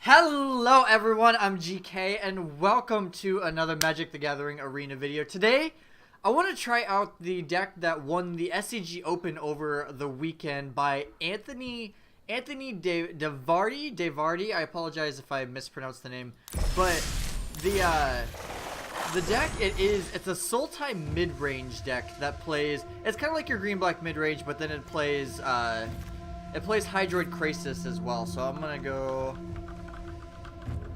Hello everyone, I'm GK and welcome to another Magic the Gathering Arena video. Today, I want to try out the deck that won the SCG Open over the weekend by Anthony Devardi. I apologize if I mispronounced the name, but the deck it's a Sultai Midrange deck that plays. It's kind of like your green-black midrange, but then it plays Hydroid Krasis as well. So I'm gonna go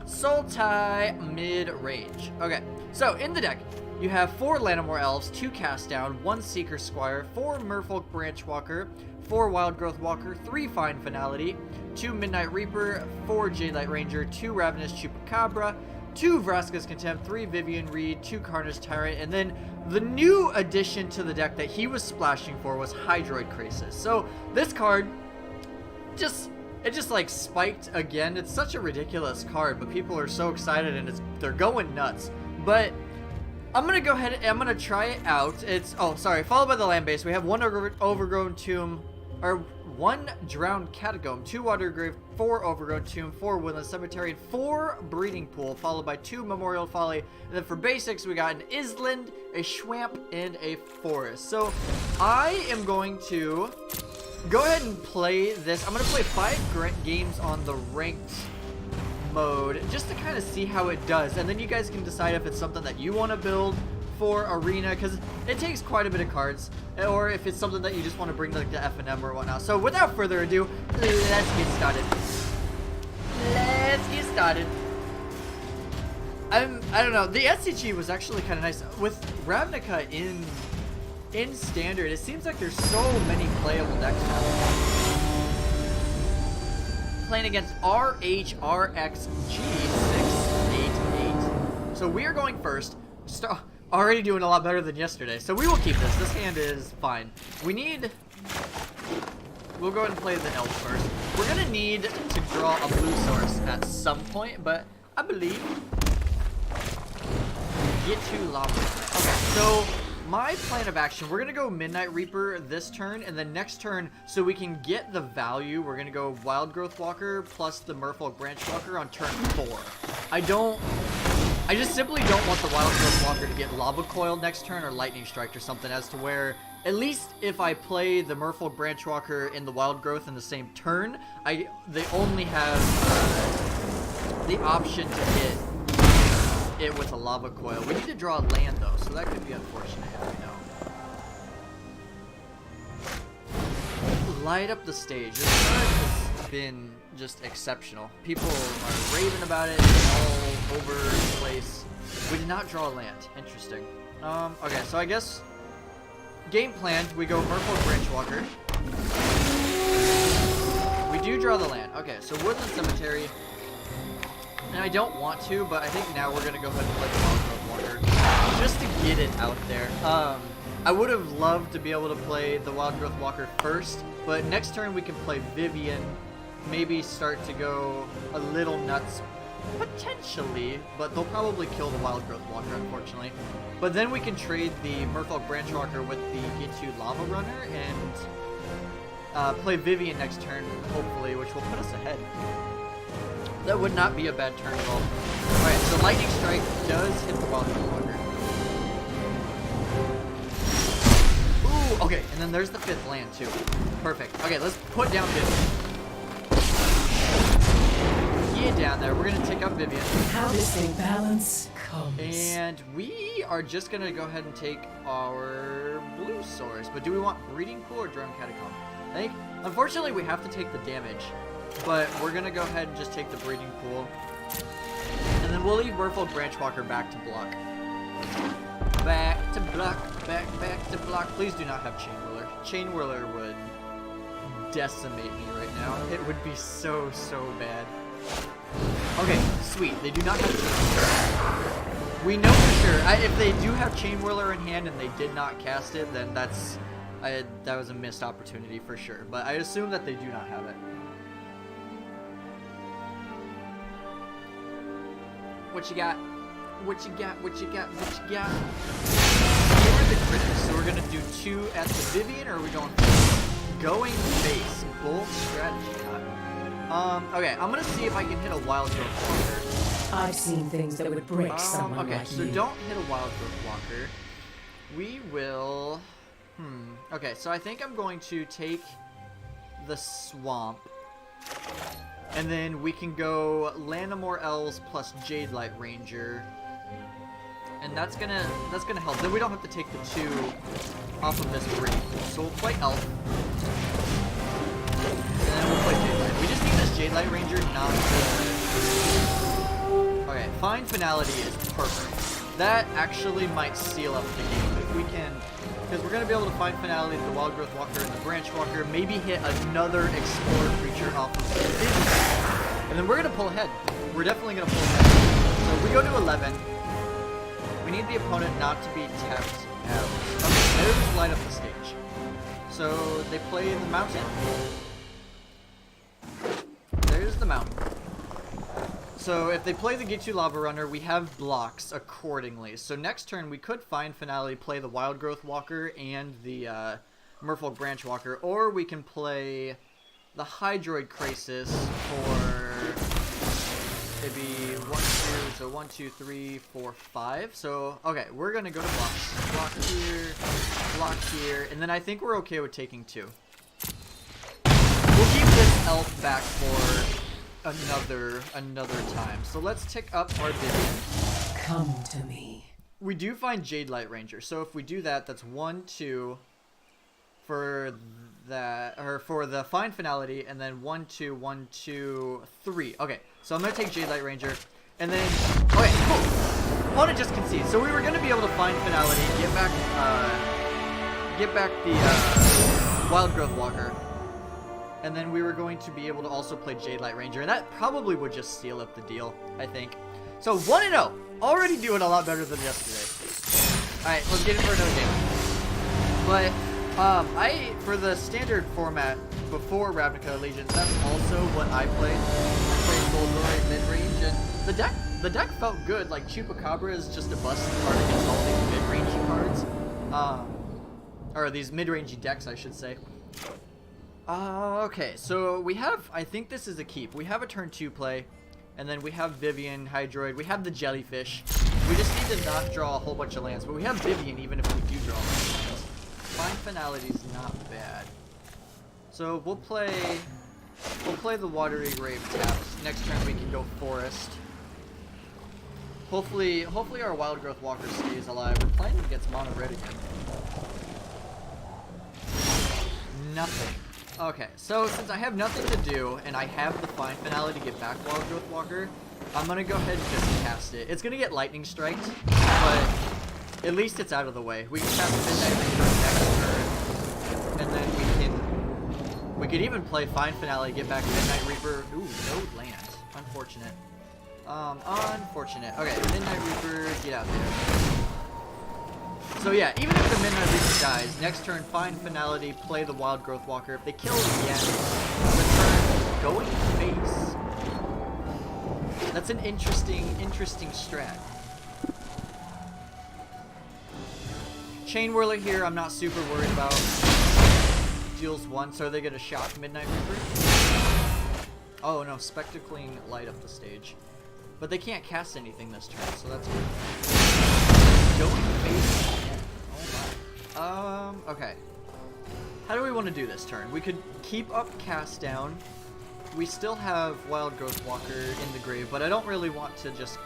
Sultai Midrange. Okay, so in the deck, you have 4 Lanimore Elves, 2 Cast Down, 1 Seeker Squire, 4 Merfolk Branchwalker, 4 Wild Growth Walker, 3 Fine Finality, 2 Midnight Reaper, 4 Jadelight Ranger, 2 Ravenous Chupacabra, 2 Vraska's Contempt, 3 Vivian Reed, 2 Carnage Tyrant, and then the new addition to the deck that he was splashing for was Hydroid Krasis. So this card it just like spiked again. It's such a ridiculous card, but people are so excited and they're going nuts. But I'm gonna go ahead and I'm gonna try it out. Followed by the land base. We have 1 overgrown tomb, or 1 drowned catacomb, 2 watergrave, 4 overgrown tomb, 4 woodland cemetery, and 4 breeding pool, followed by 2 memorial folly. And then for basics, we got an island, a swamp, and a forest. So I am going to go ahead and play this. I'm going to play 5 games on the ranked mode just to kind of see how it does. And then you guys can decide if it's something that you want to build for Arena, because it takes quite a bit of cards, or if it's something that you just want to bring like the F&M or whatnot. So without further ado, let's get started. I don't know. The SCG was actually kind of nice. With Ravnica in Standard, it seems like there's so many playable decks now. Playing against RHRXG688. So we are going first. Already doing a lot better than yesterday. So we will keep this. This hand is fine. We'll go ahead and play the elf first. We're going to need to draw a blue source at some point, but I believe get to lava. Okay, so my plan of action, we're going to go Midnight Reaper this turn, and then next turn, so we can get the value, we're going to go Wild Growth Walker plus the Merfolk Branchwalker on turn 4. I just simply don't want the Wild Growth Walker to get Lava Coiled next turn or Lightning Strike or something, as to where, at least if I play the Merfolk Branchwalker in the Wild Growth in the same turn, they only have the option to hit it with a Lava Coil. We need to draw a land though, so that could be unfortunate. I know. Light up the stage. This card has been just exceptional. People are raving about it all over the place. We did not draw a land. Interesting. Okay, so I guess game plan, we go Merfolk Branchwalker. We do draw the land. Okay, so Woodland Cemetery. And I don't want to, but I think now we're going to go ahead and play the Wild Growth Walker just to get it out there. I would have loved to be able to play the Wild Growth Walker first, but next turn we can play Vivian, maybe start to go a little nuts, potentially, but they'll probably kill the Wild Growth Walker, unfortunately. But then we can trade the Merfolk Branchwalker with the Get-To Lava Runner and play Vivian next turn, hopefully, which will put us ahead. That would not be a bad turn at all. Alright, so Lightning Strike does hit the Wild Growth Walker. Ooh, okay, and then there's the 5th land too. Perfect. Okay, let's put down Vivian. Get down there. We're going to take up Vivian. How this thing balance comes. And we are just going to go ahead and take our blue source. But do we want Breeding Pool or Drowned Catacomb? I think, unfortunately, we have to take the damage. But we're going to go ahead and just take the Breeding Pool. And then we'll leave Merfolk Branchwalker back to block. Back to block. Back to block. Please do not have Chain Whirler. Chain Whirler would decimate me right now. It would be so bad. Okay, sweet. They do not have Chain Whirler. We know for sure. If they do have Chain Whirler in hand and they did not cast it, then that was a missed opportunity for sure. But I assume that they do not have it. What you got? What you got? We're the critics, so we're gonna do 2 at the Vivian, or are we going base? Bold strategy, huh? Okay, I'm gonna see if I can hit a wild growth walker. I've seen things that would break someone Okay, like so you. don't hit a wild growth walker. We will... Okay, so I think I'm going to take the swamp. And then we can go Lanamore Elves plus Jade Light Ranger. And that's gonna help. Then we don't have to take the 2 off of this green. So we'll play Elf. And then we'll play Jade Light. We just need this Jade Light Ranger not to... Okay, Fine Finality is perfect. That actually might seal up the game if we can... Because we're going to be able to Fine Finality the Wild Growth Walker and the Branch Walker, maybe hit another Explorer creature off of it. And then we're going to pull ahead. We're definitely going to pull ahead. So we go to 11. We need the opponent not to be tapped out. Okay, there's light up the stage. So they play the mountain. There's the mountain. So if they play the Gitu Lava Runner, we have blocks accordingly. So next turn we could Fine Finality play the Wild Growth Walker and the Merfolk Branch Walker, or we can play the Hydroid Krasis for maybe 1, 2, so 1, 2, 3, 4, 5. So okay, we're gonna go to blocks. Block here, and then I think we're okay with taking 2. We'll keep this elf back for another time. So let's tick up our Vivian. Come to me. We do find Jade Light Ranger. So if we do that, that's 1, 2 for that, or for the Fine Finality, and then 1, 2, 1, 2, 3. Okay, so I'm gonna take Jade Light Ranger, and then okay, cool. Opponent just concedes. So we were gonna be able to Fine Finality, get back the Wild Growth Walker. And then we were going to be able to also play Jade Light Ranger. And that probably would just seal up the deal, I think. So 1-0. Already doing a lot better than yesterday. Alright, let's get it for another game. But, for the standard format before Ravnica Allegiance, that's also what I played. I played Sultai Midrange, and the deck felt good. Like, Chupacabra is just a bust card against all these mid-range cards. Or these mid-range decks, I should say. Okay, so we have, I think this is a keep. We have a turn 2 play, and then we have Vivian, Hydroid, we have the Jellyfish. We just need to not draw a whole bunch of lands, but we have Vivian even if we do draw lands. Fine Finality's not bad. So we'll play the Watery Grave tapped. Next turn we can go Forest. Hopefully our Wild Growth Walker stays alive. We're playing against Mono Red again. Nothing. Okay, so since I have nothing to do, and I have the Fine Finality to get back Wild Growth Walker, I'm gonna go ahead and just cast it. It's gonna get Lightning Striked, but at least it's out of the way. We can cast Midnight Reaper next turn, and then we could even play Fine Finale, get back Midnight Reaper. Ooh, no land. Unfortunate. Unfortunate. Okay, Midnight Reaper, get out there. So yeah, even if the Midnight Reaper dies, next turn, Fine Finality, play the Wild Growth Walker. If they kill it again, return going face. That's an interesting strat. Chain Whirler here, I'm not super worried about. Deals 1, so are they gonna shock Midnight Reaper? Oh no, Spectacling light up the stage. But they can't cast anything this turn, so that's good. Going face. Okay. How do we want to do this turn? We could keep up Cast Down. We still have Wild Growth Walker in the grave, but I don't really want to just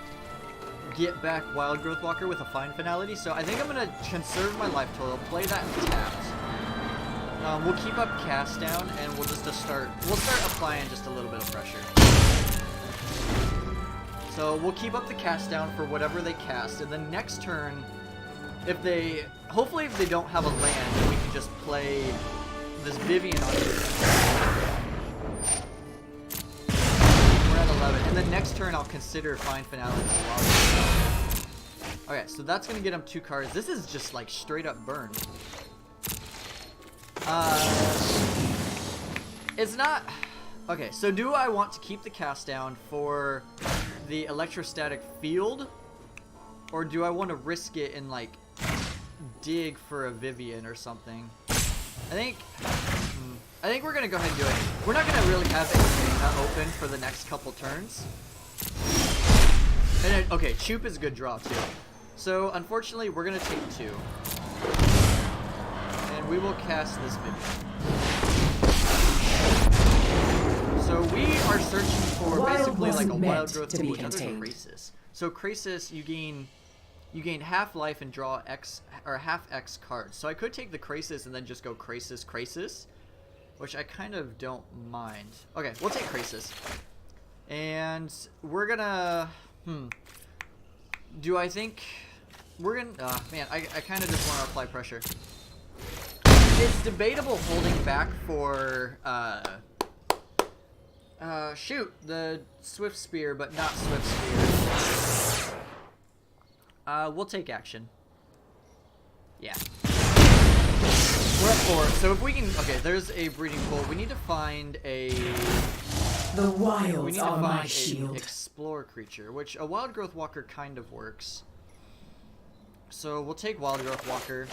get back Wild Growth Walker with a Fine Finality, so I think I'm going to conserve my life total, play that tapped. We'll keep up Cast Down, and we'll start applying just a little bit of pressure. So we'll keep up the Cast Down for whatever they cast, and then next turn, hopefully if they don't have a land, then we can just play this Vivian on here. We're at 11, and then next turn I'll consider Fine Finale as well. Okay, so that's gonna get him 2 cards. This is just like straight up burn. It's not... Okay, so do I want to keep the Cast Down for the Electrostatic Field? Or do I want to risk it and like dig for a Vivian or something? I think we're gonna go ahead and do it. We're not gonna really have anything open for the next couple turns. And okay, Choop is a good draw too. So unfortunately, we're gonna take 2, and we will cast this minion. So we are searching for basically like a wild growth tool, which is Krasis. So Krasis, you gain half life and draw X or half X cards. So I could take the Krasis and then just go Krasis, which I kind of don't mind. Okay, we'll take Krasis, and we're gonna. Do I think we're gonna? Man, I kind of just want to apply pressure. It's debatable holding back for shoot, the Swift Spear, but not Swift Spear. We'll take action. Yeah. We're at 4, so if we can... Okay, there's a breeding pool. We need to find a... The wilds are my an shield. explore creature, which a wild growth walker kind of works. So we'll take wild growth walker,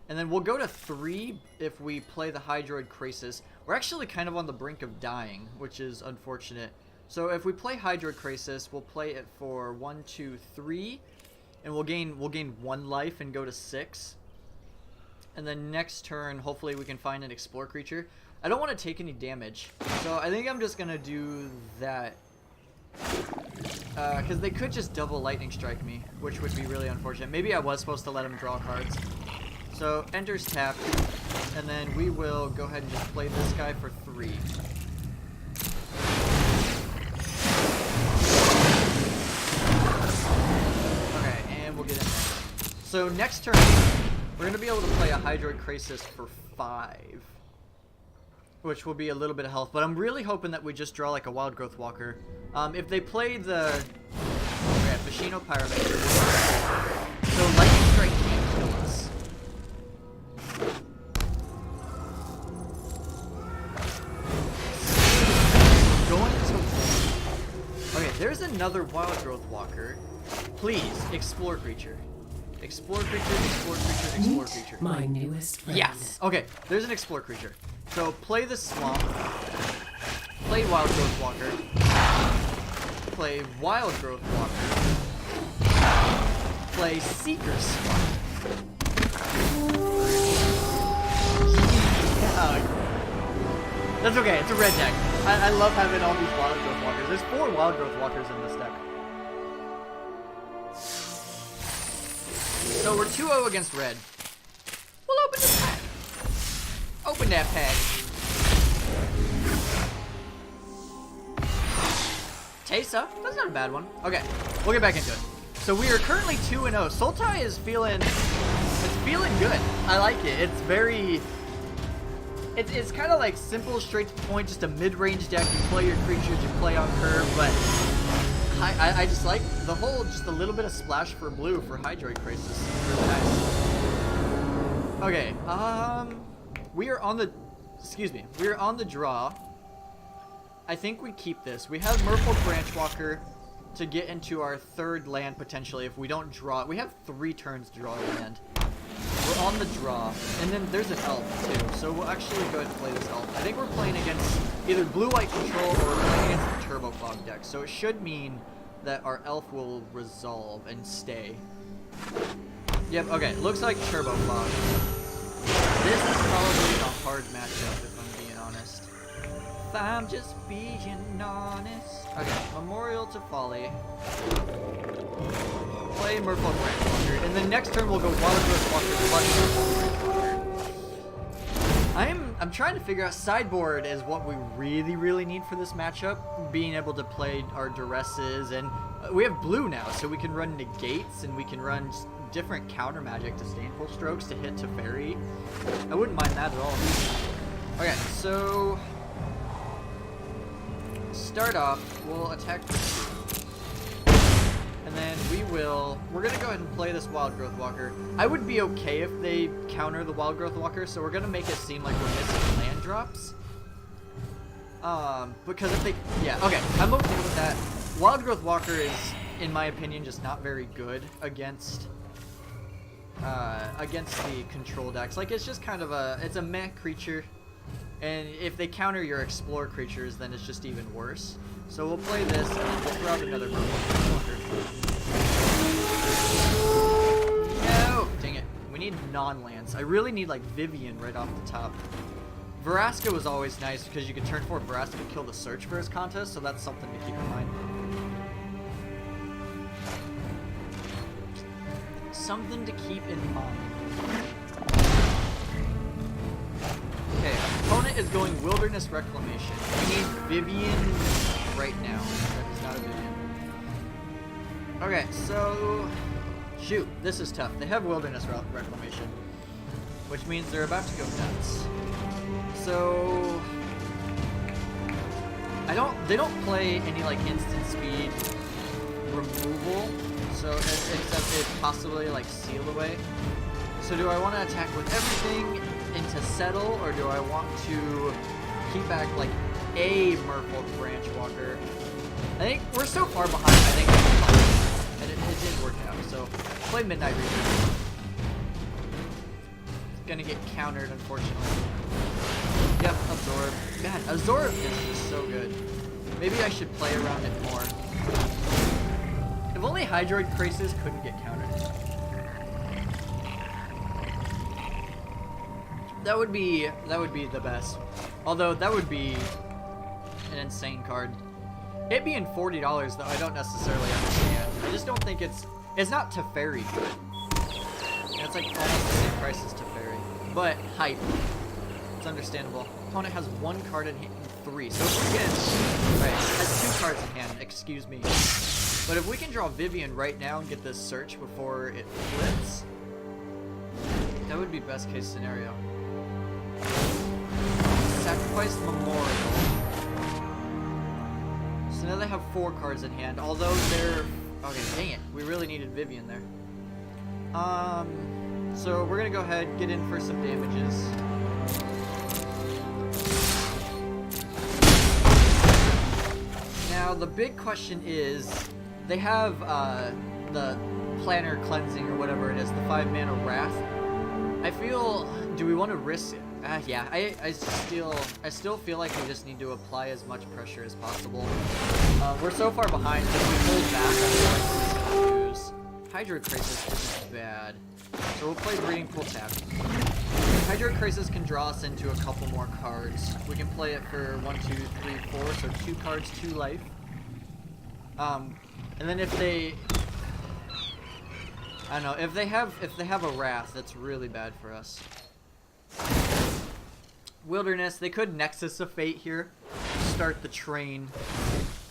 and then we'll go to 3 if we play the Hydroid Krasis. We're actually kind of on the brink of dying, which is unfortunate. So if we play Hydroid Krasis, we'll play it for 1, 2, 3, and we'll gain 1 life and go to 6. And then next turn, hopefully we can find an explore creature. I don't want to take any damage, so I think I'm just gonna do that. Because they could just double lightning strike me, which would be really unfortunate. Maybe I was supposed to let him draw cards. So enters tapped, and then we will go ahead and just play this guy for 3. Okay, and we'll get in there. So next turn, we're going to be able to play a Hydroid Krasis for 5. Which will be a little bit of health, but I'm really hoping that we just draw like a Wild Growth Walker. If they play the Machino Pyromancer, so Lightning Strike can't kill us. Going to... Okay, there's another Wild Growth Walker. Please, explore creature. Explore creature, explore creature, explore creature. My newest friend. Yes! Okay, there's an explore creature. So play the Swamp, play Wild Growth Walker, play Wild Growth Walker, play Seeker Swamp. That's okay, it's a red deck. I love having all these Wild Growth Walkers. There's 4 Wild Growth Walkers in this deck. So we're 2-0 against red. We'll open this pack. Open that pack. Tesa? That's not a bad one. Okay, we'll get back into it. So we are currently 2-0. Sultai is feeling good. I like it. It's very... It's kind of like simple, straight to the point, just a mid-range deck. You play your creatures, you play on curve, but I just like the whole, just a little bit of splash for blue for Hydroid Krasis. Really nice. Okay, we are on the draw. I think we keep this. We have Merfolk Branchwalker to get into our 3rd land potentially if we don't draw. We have 3 turns to draw a land. We're on the draw, and then there's an elf too, so we'll actually go ahead and play this elf. I think we're playing against either blue-white control or we're playing against the Turbo Fog deck, so it should mean that our elf will resolve and stay. Yep, okay, looks like Turbo Fog. This is probably a hard matchup if I'm being honest. If I'm just being honest. Okay, Memorial to Folly. Play Merfolk Branchwalker, and then next turn we'll go Wild Growth Walker plus Merfolk Branchwalker. I'm trying to figure out, sideboard is what we really need for this matchup. Being able to play our Duresses, and we have blue now, so we can run Negates, and we can run different counter magic to Stainful Strokes to hit to Fairy. I wouldn't mind that at all. Okay, so start off, we'll attack this. And then we're going to go ahead and play this Wild Growth Walker. I would be okay if they counter the Wild Growth Walker, so we're going to make it seem like we're missing land drops. Because if they, yeah, okay, I'm okay with that. Wild Growth Walker is, in my opinion, just not very good against the control decks. Like, it's just kind of it's a meh creature. And if they counter your explore creatures, then it's just even worse. So we'll play this, and then we'll throw out another Murloc. No! Dang it. We need non-lands. I really need, like, Vivian right off the top. Vraska was always nice because you could turn 4 Vraska to kill the Search for his contest, so that's something to keep in mind. Something to keep in mind. Okay, opponent is going Wilderness Reclamation. We need Vivian right now. That is not a Vivian. Okay, so... Shoot, this is tough. They have Wilderness Reclamation, which means they're about to go nuts. So... They don't play any, like, instant speed removal, so except it possibly, like, seal away. So do I want to attack with everything into settle, or do I want to keep back like a Merfolk Branchwalker? I think we're so far behind, I think it's fine. And it did work out, so play Midnight Reaper. It's gonna get countered, unfortunately. Yep, Absorb. God, Absorb is just so good. Maybe I should play around it more. If only Hydroid Krasis couldn't get countered. That would be the best. Although that would be an insane card. It being $40 though, I don't necessarily understand. I just don't think it's not Teferi good. It's like almost the same price as Teferi. But hype. It's understandable. Opponent has 1 card in hand, 3. So if we can, right, has 2 cards in hand. Excuse me. But if we can draw Vivian right now and get this search before it flips, that would be best case scenario. Sacrifice Memorial. So now they have 4 cards in hand, although they're... Okay, dang it. We really needed Vivian there. So we're gonna go ahead, get in for some damages. Now the big question is, they have the Planner Cleansing or whatever it is, the 5 mana Wrath. I feel, do we want to risk it? Yeah, I still feel like we just need to apply as much pressure as possible. We're so far behind that if we hold back, we're gonna lose. Hydroid Krasis isn't bad, so we'll play Breeding Pool tap. Hydroid Krasis can draw us into a couple more cards. We can play it for 1, 2, 3, 4, so 2 cards, 2 life. And then if they, I don't know, if they have a Wrath, that's really bad for us. Wilderness, they could Nexus of Fate here, start the train.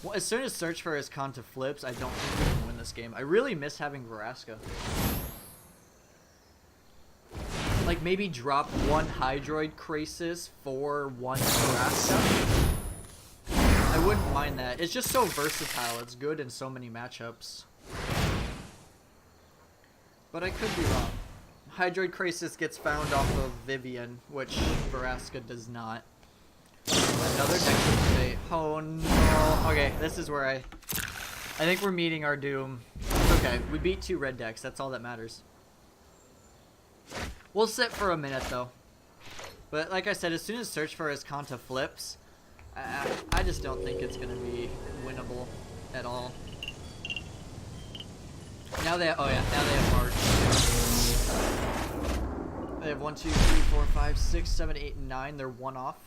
Well, as soon as Search for his Kanta flips, I don't think we can win this game. I really miss having Vraska. Like maybe drop 1 Hydroid Krasis for 1 Vraska. I wouldn't mind that. It's just so versatile. It's good in so many matchups. But I could be wrong. Hydroid Krasis gets found off of Vivian, which Vraska does not. Another Nexus Fate. Oh no. Okay, this is where I think we're meeting our doom. It's okay. We beat 2 red decks. That's all that matters. We'll sit for a minute though. But like I said, as soon as Search for his Kanta flips, I just don't think it's gonna be winnable at all. Now they have, oh yeah, now they have March. They have 1, 2, 3, 4, 5, 6, 7, 8, and 9. They're 1 off.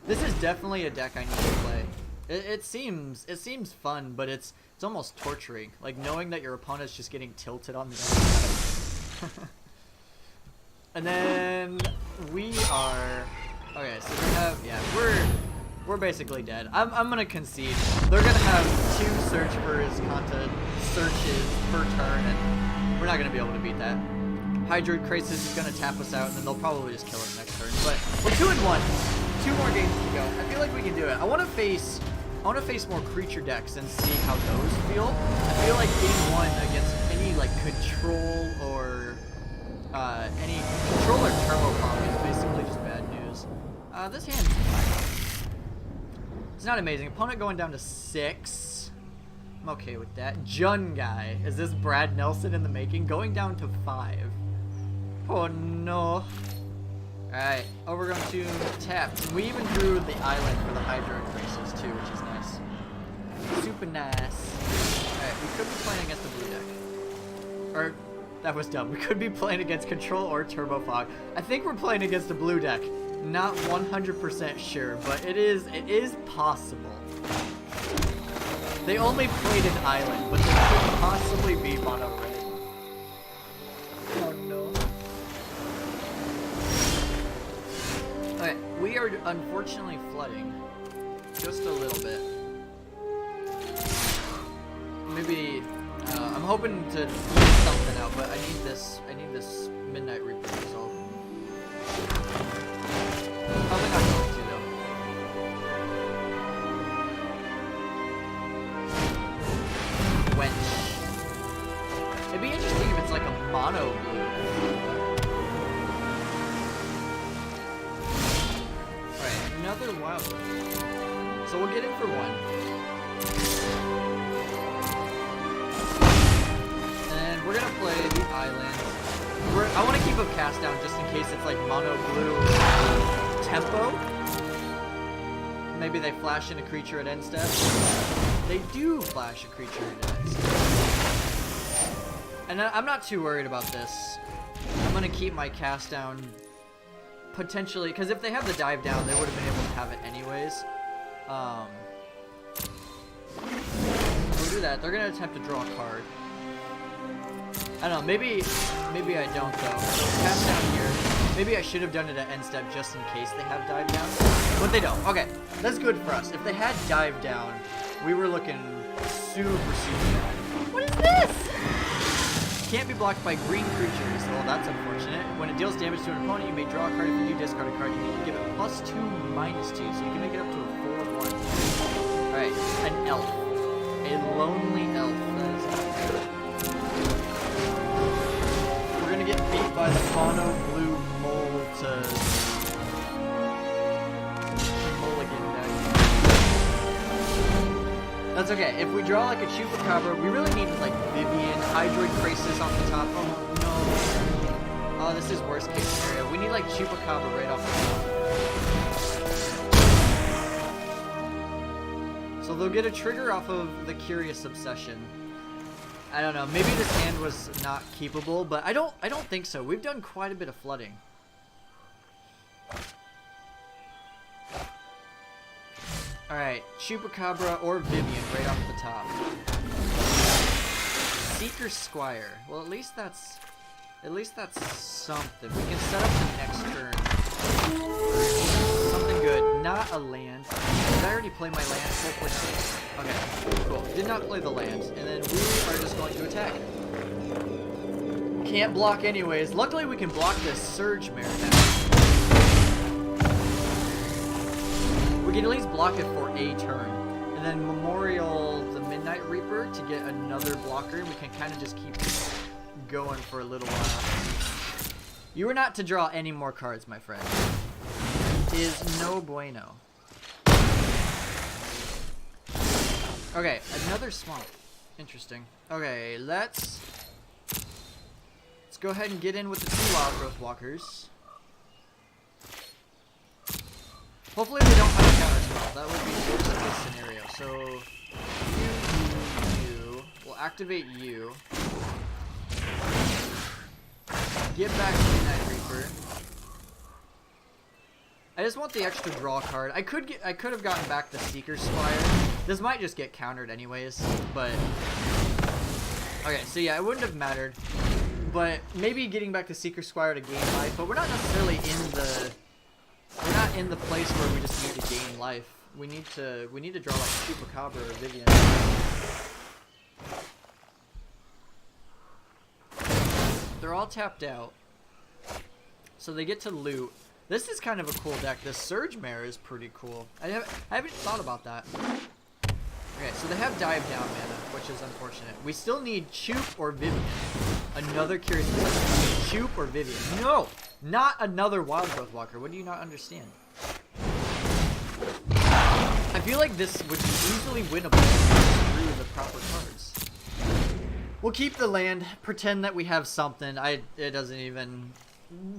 This is definitely a deck I need to play. It seems fun, but it's almost torturing. Like knowing that your opponent's just getting tilted on the other side. And then we are okay. So we have, yeah, we're basically dead. I'm gonna concede. They're gonna have 2 Search for his Kanta searches per turn, and we're not gonna be able to beat that. Hydroid Krasis is gonna tap us out, and then they'll probably just kill us next turn. But we're 2-1. 2 more games to go. I feel like we can do it. I want to face more creature decks and see how those feel. I feel like game 1 against any like control or any control or turbo comp is basically just bad news. This hand's fine. It's not amazing. Opponent going down to 6. I'm okay with that. Jun guy. Is this Brad Nelson in the making? Going down to 5. Oh no. Alright, oh, we're going to tap. We even drew the island for the Hydro Crisis too, which is nice. Super nice. Alright, we could be playing against the blue deck. Or, that was dumb. We could be playing against Control or Turbo Fog. I think we're playing against the blue deck. Not 100% sure, but it is possible. They only played an island, but there could possibly be mono red. Oh no. Okay, we are unfortunately flooding. Just a little bit. Maybe, I'm hoping to get something out, but I need this Midnight Reaper result. Probably not going to, though. Wench. It'd be interesting if it's like a mono blue. Alright, another wild one. So we'll get in for one. And we're gonna play the island. I want to keep a cast down just in case it's like mono blue tempo. Maybe they flash in a creature at end step. They do flash a creature at end step. And I'm not too worried about this. I'm going to keep my cast down potentially, because if they have the dive down, they would have been able to have it anyways. We'll do that. They're going to attempt to draw a card. I don't know, maybe I don't though. Cast down here. Maybe I should have done it at end step just in case they have dive down. But they don't. Okay, that's good for us. If they had dive down, we were looking super bad. What is this? Can't be blocked by green creatures. Well, that's unfortunate. When it deals damage to an opponent, you may draw a card. If you do discard a card, you need to give it +2, -2. So you can make it up to a 4/1. Alright, an elf. A lonely elf. That is not good. Get beat by the mono blue mulligan deck. That's okay. If we draw like a Chupacabra, we really need like Vivian, Hydroid Crisis on the top. Oh no. Oh, this is worst case scenario. We need like Chupacabra right off the top. So they'll get a trigger off of the Curious Obsession. I don't know, maybe this hand was not keepable, but I don't think so. We've done quite a bit of flooding. Alright, Chupacabra or Vivian right off the top. Seeker Squire. Well, at least that's something. We can set up the next turn. Something good. Not a land. Did I already play my land? Hopefully not. Okay, cool. Did not play the land. And then we are just going to attack. Can't block anyways. Luckily we can block this Surge Mare now. We can at least block it for a turn. And then Memorial the Midnight Reaper to get another blocker. And we can kind of just keep going for a little while. You are not to draw any more cards, my friend. Is no bueno. Okay, another swamp. Interesting. Okay, let's go ahead and get in with the 2 Wild Growth Walkers. Hopefully they don't have a counter spell. That would be the worst case scenario. So you. We'll activate you. Get back to Midnight Reaper. I just want the extra draw card. I could have gotten back the Seeker Squire. This might just get countered anyways, but okay, so yeah, it wouldn't have mattered. But maybe getting back the Seeker Squire to gain life, but we're not necessarily in the place where we just need to gain life. We need to draw like Chupacabra or Vivian. They're all tapped out. So they get to loot. This is kind of a cool deck. The Surge Mare is pretty cool. I haven't thought about that. Okay, so they have Dive Down mana, which is unfortunate. We still need Chup or Vivian. Another Curious Obsession. Chup or Vivian. No! Not another Wild Growth Walker. What do you not understand? I feel like this would be easily winnable through the proper cards. We'll keep the land. Pretend that we have something. It doesn't even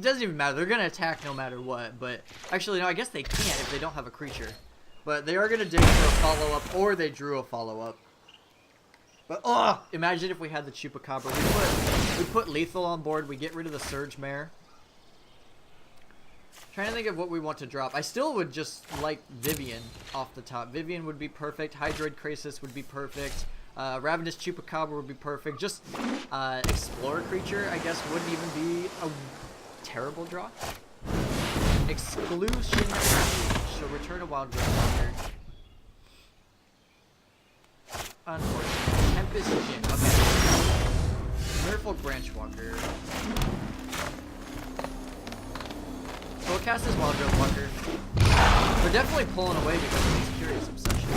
doesn't even matter. They're gonna attack no matter what. But actually, no. I guess they can't if they don't have a creature. But they are gonna dig for a follow-up, or they drew a follow-up. But imagine if we had the Chupacabra. We put lethal on board. We get rid of the Surge Mare. Trying to think of what we want to drop. I still would just like Vivian off the top. Vivian would be perfect. Hydroid Krasis would be perfect. Ravenous Chupacabra would be perfect. Just Explorer Creature, I guess, wouldn't even be a terrible draw. Exclusion Refuge. So return a Wild Growth Walker. Unfortunately. Tempest Jin. Okay. Merfolk Branchwalker. So we'll cast this Wild Growth Walker. We're definitely pulling away because of these Curious Obsessions.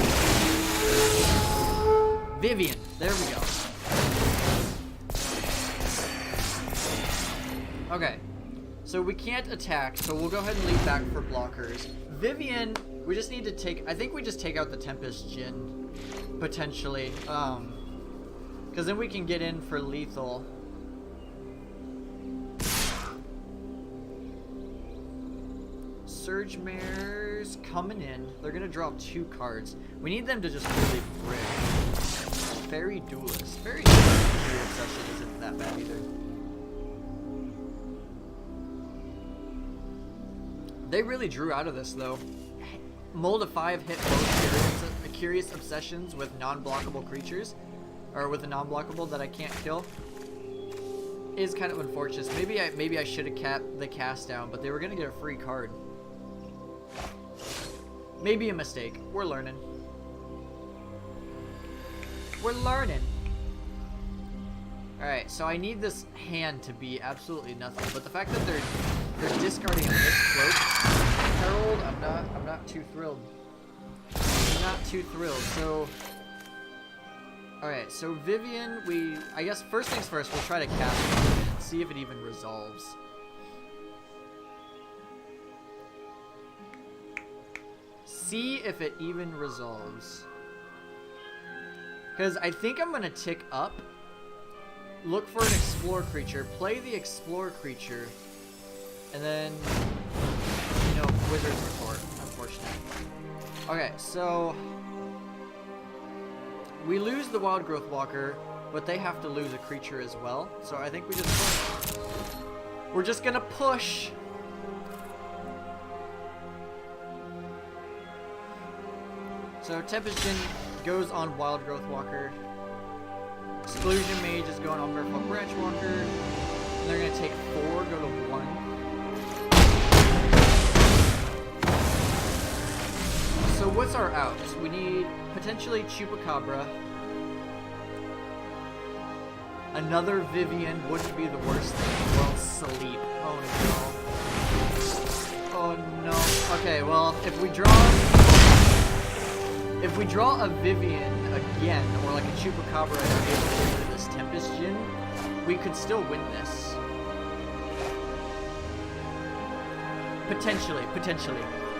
Vivian. There we go. Okay. So we can't attack, so we'll go ahead and leave back for blockers. Vivian, we just need to take... I think we just take out the Tempest Jin, potentially. Because then we can get in for lethal. Surge Mares coming in. They're going to draw 2 cards. We need them to just really brick. Fairy Duelist. Fairy Obsession isn't that bad either. They really drew out of this, though. Mold of 5 hit both Curious Obsessions with non-blockable creatures. Or with a non-blockable that I can't kill. Is kind of unfortunate. Maybe I should have capped the cast down, but they were going to get a free card. Maybe a mistake. We're learning. We're learning. Alright, so I need this hand to be absolutely nothing. But the fact that they're discarding a Mist Cloak Herald, I'm not too thrilled. I'm not too thrilled. So alright, so Vivian, I guess first things first, we'll try to cast it and see if it even resolves. See if it even resolves. Because I think I'm going to tick up, look for an Explore creature, play the Explore creature, and then, you know, Wizard's Retort, unfortunately. Okay, so we lose the Wild Growth Walker, but they have to lose a creature as well. So I think we just push. We're just going to push. So Tempest Jin goes on Wild Growth Walker. Exclusion Mage is going on Merfolk Branchwalker. And they're going to take 4, go to 1. So what's our outs? We need potentially Chupacabra. Another Vivian wouldn't be the worst thing. Well, Sleep. Oh no. Oh no. Okay, well, if we draw a Vivian again, or like a Chupacabra and are able to get rid of this Tempest Jin, we could still win this. Potentially.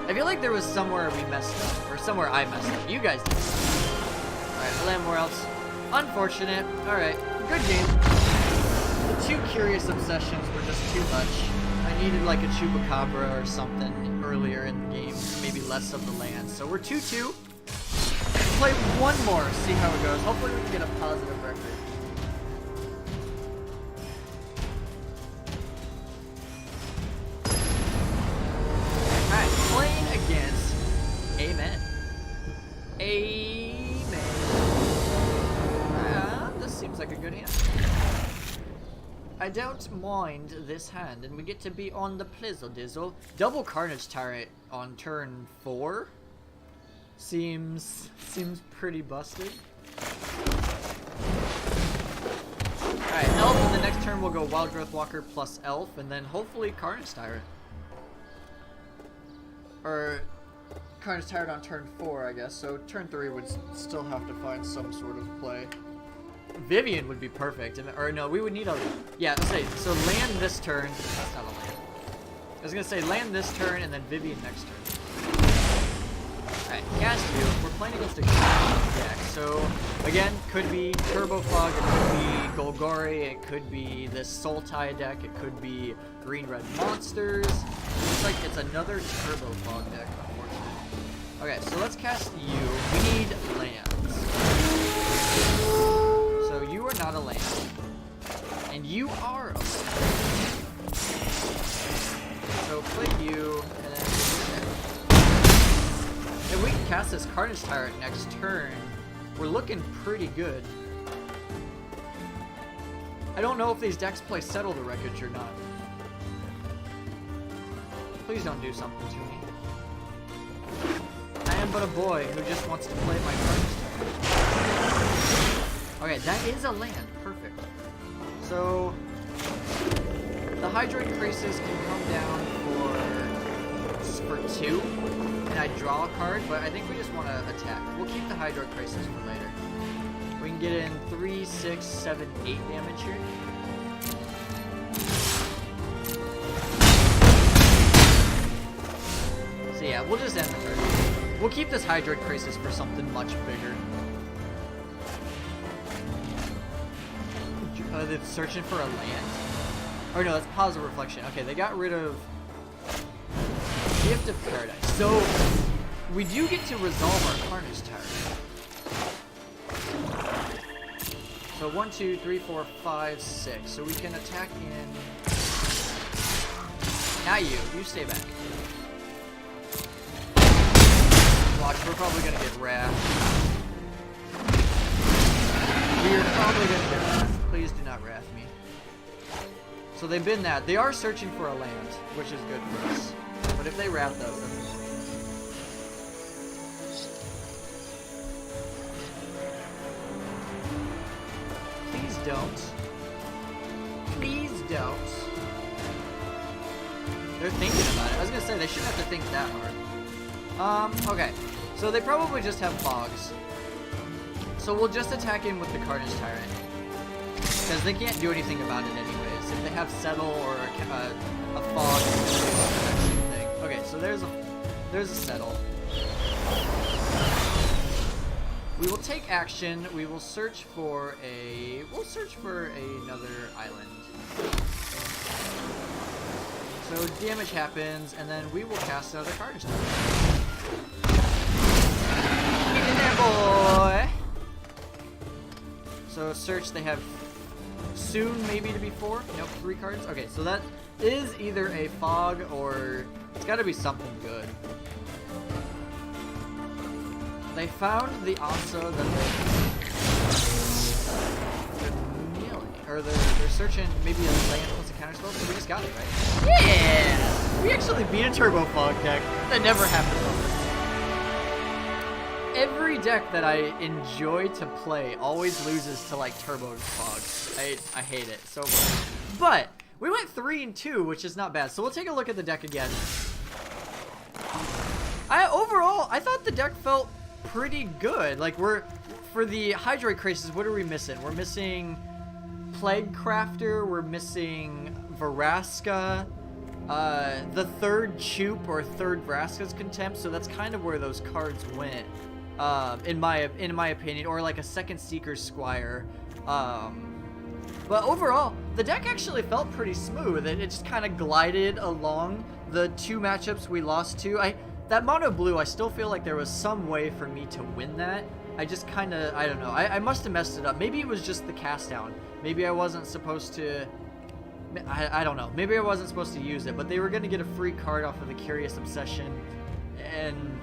I feel like there was somewhere we messed up, or somewhere I messed up. You guys did. Alright, we'll land more else. Unfortunate. Alright, good game. The 2 Curious Obsessions were just too much. I needed like a Chupacabra or something earlier in the game, maybe less of the land. So we're 2-2. Play one more, see how it goes. Hopefully we can get a positive record. Alright, playing against Amen. This seems like a good hand. I don't mind this hand, and we get to be on the Plizzle Dizzle. Double Carnage Tyrant on turn 4. Seems pretty busted. Alright, Elf, and the next turn we'll go Wild Growth Walker plus Elf, and then hopefully Carnage Tyrant. Or Carnage Tyrant on turn 4, I guess, so turn 3 would still have to find some sort of play. Vivian would be perfect, or no, we would need a... Yeah, let's say, so land this turn. That's not a land. I was gonna say land this turn, and then Vivian next turn. Alright, cast you, we're playing against a green deck. So, again, could be Turbo Fog, it could be Golgari, it could be this Sultai deck, it could be green-red monsters. Looks like it's another Turbo Fog deck, unfortunately. Okay, so let's cast you. We need lands. So you are not a land. And you are a land. So play you, and then if we can cast this Carnage Tyrant next turn, we're looking pretty good. I don't know if these decks play Settle the Wreckage or not. Please don't do something to me. I am but a boy who just wants to play my Carnage Tyrant. Okay, that is a land. Perfect. So the Hydroid Crisis can come down for 2, and I draw a card, but I think we just want to attack. We'll keep the Hydroid Crisis for later. We can get in 3, 6, 7, 8 damage here. So yeah, we'll just end the turn. We'll keep this Hydroid Crisis for something much bigger. They're searching for a land. Or no, that's Positive Reflection. Okay, they got rid of Gift of Paradise. So we do get to resolve our Carnage Tyrant. So 1, 2, 3, 4, 5, 6. So we can attack in. Now you stay back. Watch, we're probably gonna get wrath. We are probably gonna get wrath. Please do not wrath me. So they've been that. They are searching for a land, which is good for us. But if they wrath us, then please don't. Please don't. They're thinking about it. I was gonna say they shouldn't have to think that hard. Okay. So they probably just have fogs. So we'll just attack in with the Carnage Tyrant. Because they can't do anything about it anyways. If they have Settle or a Fog, it's the same thing. Okay, so there's a Settle. We will take action. We will search for another island. So damage happens, and then we will cast another Carnage Tyrant. Get in there, boy! So search, they have soon maybe to be 4. Nope, 3 cards. Okay, so that is either a Fog or it's got to be something good. They found the Asa that they're searching maybe a land plus a counterspell, so we just got it, right? Yeah! We actually beat a Turbo Fog deck. That never happened on this. Every deck that I enjoy to play always loses to like Turbo Fog. I hate it so much. But we went 3-2, which is not bad. So we'll take a look at the deck again. Overall, I thought the deck felt pretty good. Like for the Hydroid Crisis, what are we missing? We're missing Plague Crafter. We're missing Vraska. The third Choop or third Vraska's Contempt. So that's kind of where those cards went. In my opinion, or like a second Seeker Squire. But overall, the deck actually felt pretty smooth. It just kind of glided along the 2 matchups we lost to. That mono blue, I still feel like there was some way for me to win that. I just kind of, I don't know. I must have messed it up. Maybe it was just the cast down. Maybe I wasn't supposed to. I don't know. Maybe I wasn't supposed to use it, but they were going to get a free card off of the Curious Obsession, and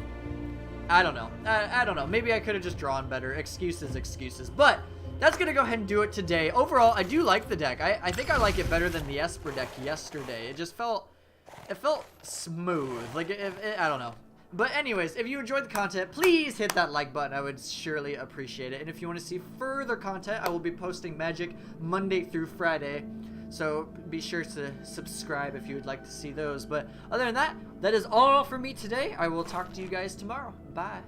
I don't know. I don't know. Maybe I could have just drawn better. Excuses. But that's going to go ahead and do it today. Overall, I do like the deck. I think I like it better than the Esper deck yesterday. It just felt smooth. Like, I don't know. But anyways, if you enjoyed the content, please hit that like button. I would surely appreciate it. And if you want to see further content, I will be posting Magic Monday through Friday. So be sure to subscribe if you would like to see those. But other than that, that is all for me today. I will talk to you guys tomorrow. Bye.